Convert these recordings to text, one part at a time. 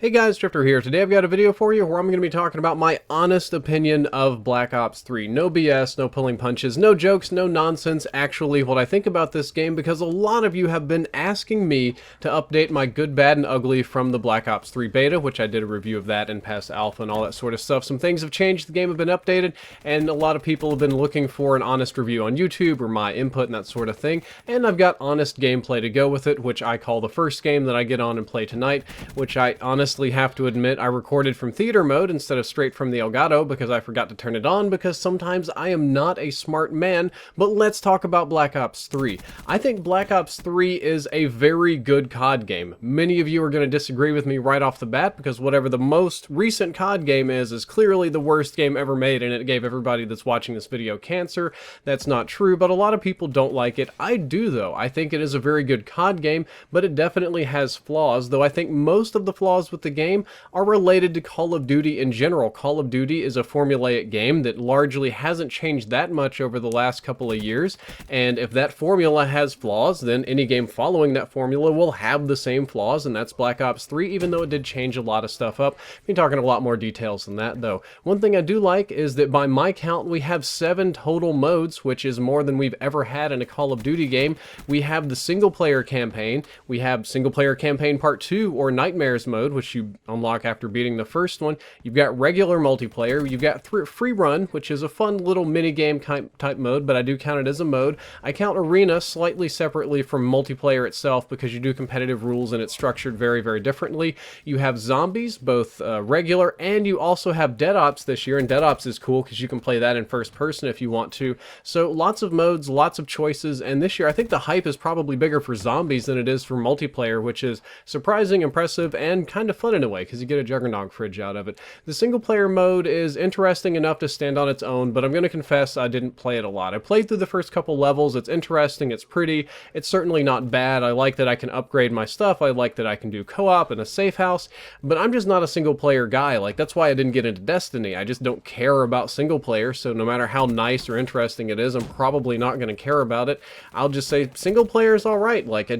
Hey guys, Drifter here. Today I've got a video for you where I'm going to be talking about my honest opinion of Black Ops 3. No BS, no pulling punches, no jokes, no nonsense. Actually, what I think about this game, because a lot of you have been asking me to update my good, bad, and ugly from the Black Ops 3 beta, which I did a review of that and past alpha and all that sort of stuff. Some things have changed, the game have been updated, and a lot of people have been looking for an honest review on YouTube or my input and that sort of thing. And I've got honest gameplay to go with it, which I call the first game that I get on and play tonight, which I honestly have to admit I recorded from theater mode instead of straight from the Elgato because I forgot to turn it on because sometimes I am not a smart man. But let's talk about Black Ops 3. I think Black Ops 3 is a very good COD game. Many of you are going to disagree with me right off the bat because whatever the most recent COD game is clearly the worst game ever made, and it gave everybody that's watching this video cancer. That's not true, but a lot of people don't like it. I do though. I think it is a very good COD game, but it definitely has flaws, though I think most of the flaws with the game are related to Call of Duty in general. Call of Duty is a formulaic game that largely hasn't changed that much over the last couple of years, and if that formula has flaws, then any game following that formula will have the same flaws, and that's Black Ops 3, even though it did change a lot of stuff up. I'll be talking a lot more details than that, though. One thing I do like is that by my count, we have 7 total modes, which is more than we've ever had in a Call of Duty game. We have the single-player campaign, we have single-player campaign part 2, or Nightmares mode, which you unlock after beating the first one. You've got regular multiplayer, you've got free run, which is a fun little mini-game type mode, but I do count it as a mode. I count arena slightly separately from multiplayer itself because you do competitive rules and it's structured very, very differently. You have zombies, both regular, and you also have Dead Ops this year, and Dead Ops is cool because you can play that in first person if you want to. So lots of modes, lots of choices, and this year I think the hype is probably bigger for zombies than it is for multiplayer, which is surprising, impressive, and kind of fun in a way because you get a Juggernog fridge out of it. The single player mode is interesting enough to stand on its own, but I'm going to confess I didn't play it a lot. I played through the first couple levels. It's interesting, it's pretty, it's certainly not bad. I like that I can upgrade my stuff, I like that I can do co-op in a safe house, but I'm just not a single player guy. Like, that's why I didn't get into Destiny. I just don't care about single player, so no matter how nice or interesting it is, I'm probably not going to care about it. I'll just say single player is alright. Like,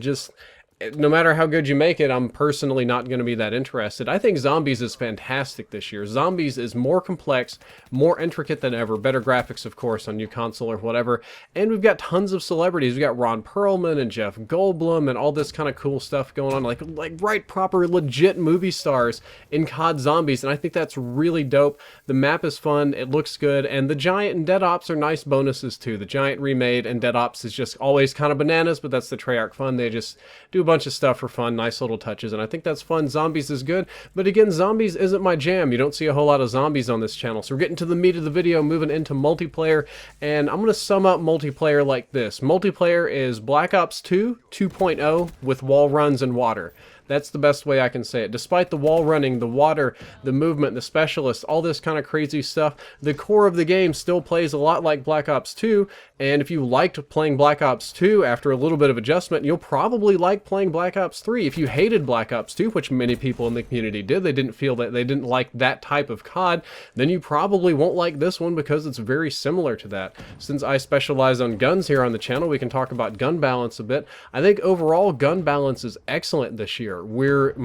no matter how good you make it, I'm personally not going to be that interested. I think Zombies is fantastic this year. Zombies is more complex, more intricate than ever, better graphics, of course, on new console or whatever, and we've got tons of celebrities. We've got Ron Perlman and Jeff Goldblum and all this kind of cool stuff going on, like right, proper, legit movie stars in COD Zombies, and I think that's really dope. The map is fun, it looks good, and the Giant and Dead Ops are nice bonuses too. The Giant remade and Dead Ops is just always kind of bananas, but that's the Treyarch fun. They just do a bunch of stuff for fun, nice little touches, and I think that's fun. Zombies is good, but again, Zombies isn't my jam. You don't see a whole lot of zombies on this channel, so we're getting to the meat of the video, moving into multiplayer, and I'm going to sum up multiplayer like this. Multiplayer is Black Ops 2 2.0 with wall runs and water. That's the best way I can say it. Despite the wall running, the water, the movement, the specialists, all this kind of crazy stuff, the core of the game still plays a lot like Black Ops 2, and if you liked playing Black Ops 2 after a little bit of adjustment, you'll probably like playing Black Ops 3. If you hated Black Ops 2, which many people in the community did, they didn't feel that they didn't like that type of COD, then you probably won't like this one because it's very similar to that. Since I specialize on guns here on the channel, we can talk about gun balance a bit. I think overall gun balance is excellent this year. We're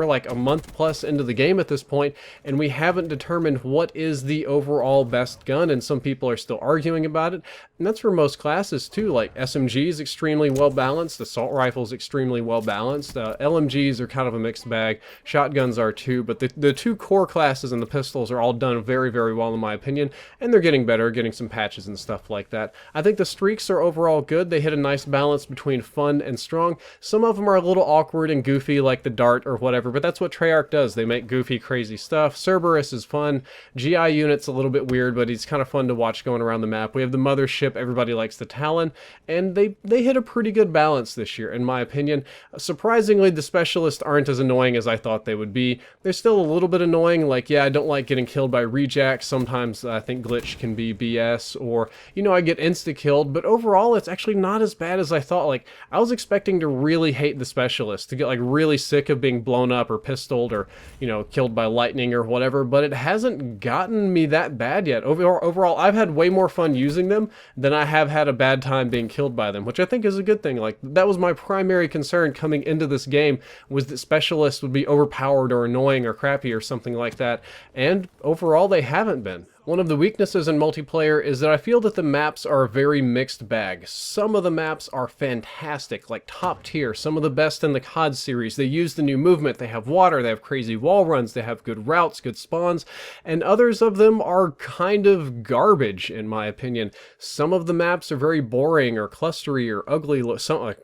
like a month plus into the game at this point, and we haven't determined what is the overall best gun, and some people are still arguing about it, and that's for most classes too. Like SMG is extremely well balanced, assault rifles extremely well balanced, LMGs are kind of a mixed bag, shotguns are too, but the two core classes and the pistols are all done very, very well in my opinion, and they're getting better, getting some patches and stuff like that. I think the streaks are overall good. They hit a nice balance between fun and strong. Some of them are a little awkward and goofy, like the dart or whatever, but that's what Treyarch does. They make goofy, crazy stuff. Cerberus is fun. GI unit's a little bit weird, but he's kind of fun to watch going around the map. We have the Mothership. Everybody likes the Talon, and they hit a pretty good balance this year, in my opinion. Surprisingly, the specialists aren't as annoying as I thought they would be. They're still a little bit annoying. Like, yeah, I don't like getting killed by rejacks. Sometimes I think glitch can be BS, or, you know, I get insta-killed, but overall, it's actually not as bad as I thought. Like, I was expecting to really hate the specialists, to get, like, really sick of being blown up or pistoled or, you know, killed by lightning or whatever, but it hasn't gotten me that bad yet. Overall, I've had way more fun using them then I have had a bad time being killed by them, which I think is a good thing. Like, that was my primary concern coming into this game, was that specialists would be overpowered or annoying or crappy or something like that, and overall they haven't been. One of the weaknesses in multiplayer is that I feel that the maps are a very mixed bag. Some of the maps are fantastic, like top tier, some of the best in the COD series. They use the new movement, they have water, they have crazy wall runs, they have good routes, good spawns, and others of them are kind of garbage, in my opinion. Some of the maps are very boring or clustery or ugly.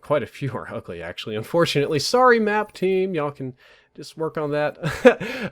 Quite a few are ugly, actually, unfortunately. Sorry, map team, y'all can just work on that.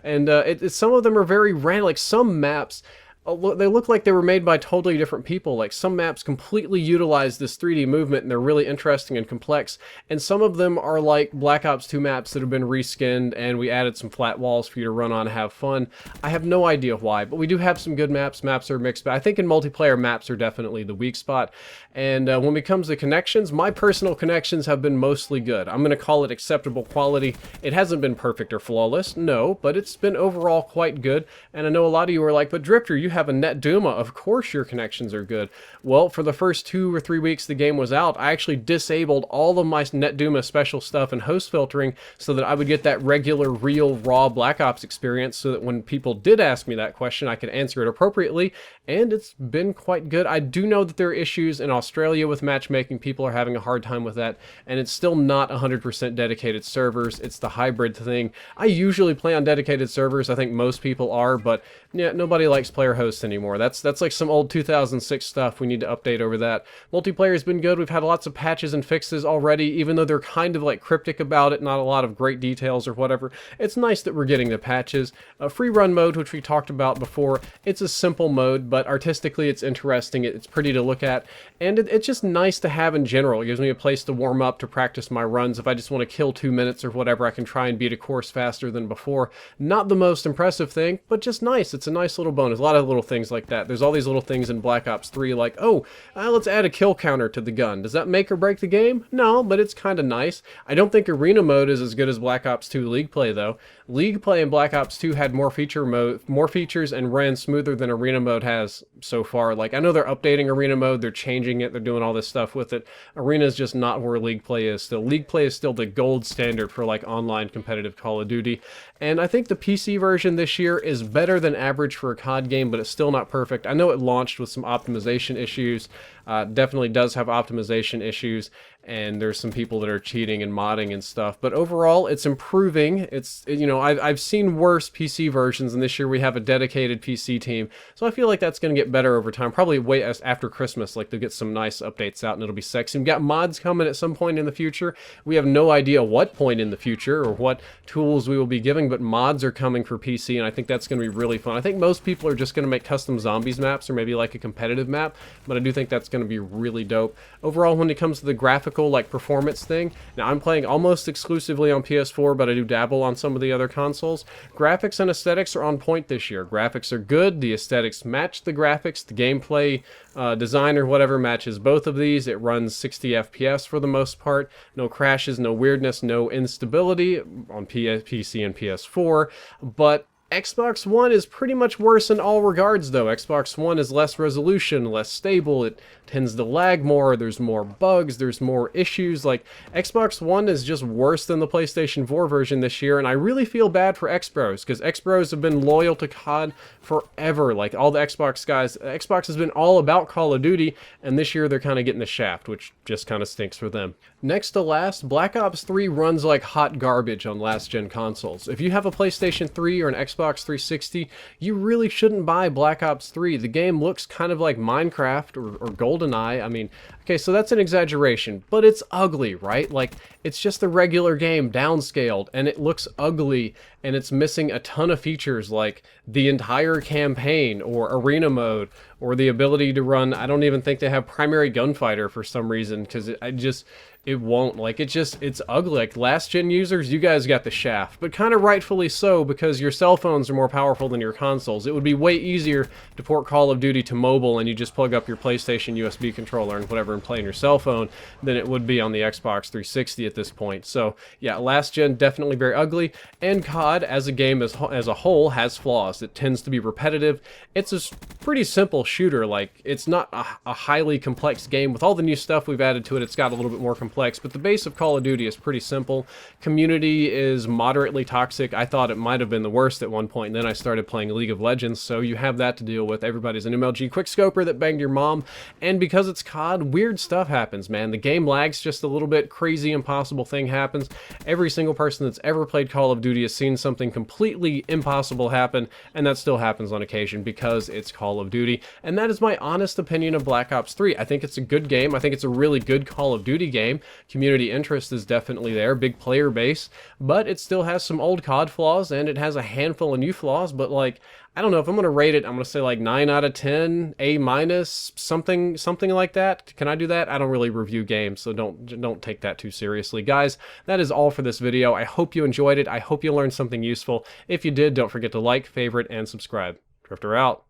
And some of them are very random. Like, some maps, they look like they were made by totally different people. Like, some maps completely utilize this 3D movement and they're really interesting and complex, and some of them are like Black Ops 2 maps that have been reskinned and we added some flat walls for you to run on and have fun. I have no idea why, but we do have some good maps. Maps are mixed, but I think in multiplayer, maps are definitely the weak spot. And when it comes to connections, my personal connections have been mostly good. I'm going to call it acceptable quality. It hasn't been perfect or flawless, no, but it's been overall quite good. And I know a lot of you are like, but Drifter, you have a Netduma, of course your connections are good. Well, for the first 2 or 3 weeks the game was out, I actually disabled all of my Netduma special stuff and host filtering so that I would get that regular, real, raw Black Ops experience, so that when people did ask me that question, I could answer it appropriately, and it's been quite good. I do know that there are issues in Australia with matchmaking. People are having a hard time with that, and it's still not 100% dedicated servers. It's the hybrid thing. I usually play on dedicated servers. I think most people are, but yeah, nobody likes player hosts anymore. That's like some old 2006 stuff. We need to update over that. Multiplayer's been good. We've had lots of patches and fixes already, even though they're kind of like cryptic about it, not a lot of great details or whatever. It's nice that we're getting the patches. Free run mode, which we talked about before, it's a simple mode, but artistically it's interesting. It's pretty to look at, and it's just nice to have in general. It gives me a place to warm up, to practice my runs. If I just want to kill 2 minutes or whatever, I can try and beat a course faster than before. Not the most impressive thing, but just nice. It's a nice little bonus. A lot of little things like that. There's all these little things in Black Ops 3 like, oh, let's add a kill counter to the gun. Does that make or break the game? No, but it's kind of nice. I don't think arena mode is as good as Black Ops 2 League play, though. League play in Black Ops 2 had more features and ran smoother than arena mode has so far. Like, I know they're updating arena mode, they're changing it, they're doing all this stuff with it. Arena is just not where League play is still. League play is still the gold standard for like online competitive Call of Duty. And I think the PC version this year is better than average for a COD game, but it's still not perfect. I know it launched with some optimization issues. Definitely does have optimization issues, and there's some people that are cheating and modding and stuff, but overall it's improving. It's, you know, I've seen worse PC versions, and this year we have a dedicated PC team, so I feel like that's going to get better over time. Probably wait after Christmas, like they'll get some nice updates out and it'll be sexy. We've got mods coming at some point in the future. We have no idea what point in the future or what tools we will be giving, but mods are coming for PC, and I think that's going to be really fun. I think most people are just going to make custom zombies maps or maybe like a competitive map, but I do think that's going to be really dope. Overall, when it comes to the graphical like performance thing, now I'm playing almost exclusively on PS4, but I do dabble on some of the other consoles. Graphics and aesthetics are on point this year. Graphics are good, the aesthetics match the graphics, the gameplay design or whatever matches both of these. It runs 60 FPS for the most part. No crashes, no weirdness, no instability on PC and PS4, but Xbox One is pretty much worse in all regards, though. Xbox One is less resolution, less stable, it tends to lag more, there's more bugs, there's more issues. Like, Xbox One is just worse than the PlayStation 4 version this year, and I really feel bad for X-Bros, because X-Bros have been loyal to COD forever. Like, all the Xbox guys, Xbox has been all about Call of Duty, and this year they're kind of getting the shaft, which just kind of stinks for them. Next to last, Black Ops 3 runs like hot garbage on last-gen consoles. If you have a PlayStation 3 or an Xbox 360, you really shouldn't buy Black Ops 3. The game looks kind of like Minecraft or GoldenEye. I mean, okay, so that's an exaggeration, but it's ugly, right? Like, it's just the regular game downscaled, and it looks ugly, and it's missing a ton of features like the entire campaign or arena mode or the ability to run. I don't even think they have primary gunfighter for some reason, because it won't. Like, it's ugly. Like, last gen users, you guys got the shaft, but kind of rightfully so, because your cell phones are more powerful than your consoles. It would be way easier to port Call of Duty to mobile and you just plug up your PlayStation USB controller and whatever and play on your cell phone than it would be on the Xbox 360 at this point. So yeah, last gen definitely very ugly, and COD COD as a game as a whole has flaws. It tends to be repetitive. It's a pretty simple shooter. Like, it's not a highly complex game. With all the new stuff we've added to it, it's got a little bit more complex, but the base of Call of Duty is pretty simple. Community is moderately toxic. I thought it might have been the worst at one point, and then I started playing League of Legends, so you have that to deal with. Everybody's an MLG quickscoper that banged your mom, and because it's COD, weird stuff happens, man. The game lags just a little bit. Crazy, impossible thing happens. Every single person that's ever played Call of Duty has seen something completely impossible happen, and that still happens on occasion because it's Call of Duty. And that is my honest opinion of Black Ops 3. I think it's a good game. I think it's a really good Call of Duty game. Community interest is definitely there, big player base, but it still has some old COD flaws, and it has a handful of new flaws, but like, I don't know, if I'm going to rate it, I'm going to say like 9 out of 10, A-, something like that. Can I do that? I don't really review games, so don't take that too seriously. Guys, that is all for this video. I hope you enjoyed it. I hope you learned something useful. If you did, don't forget to like, favorite, and subscribe. Drifter out.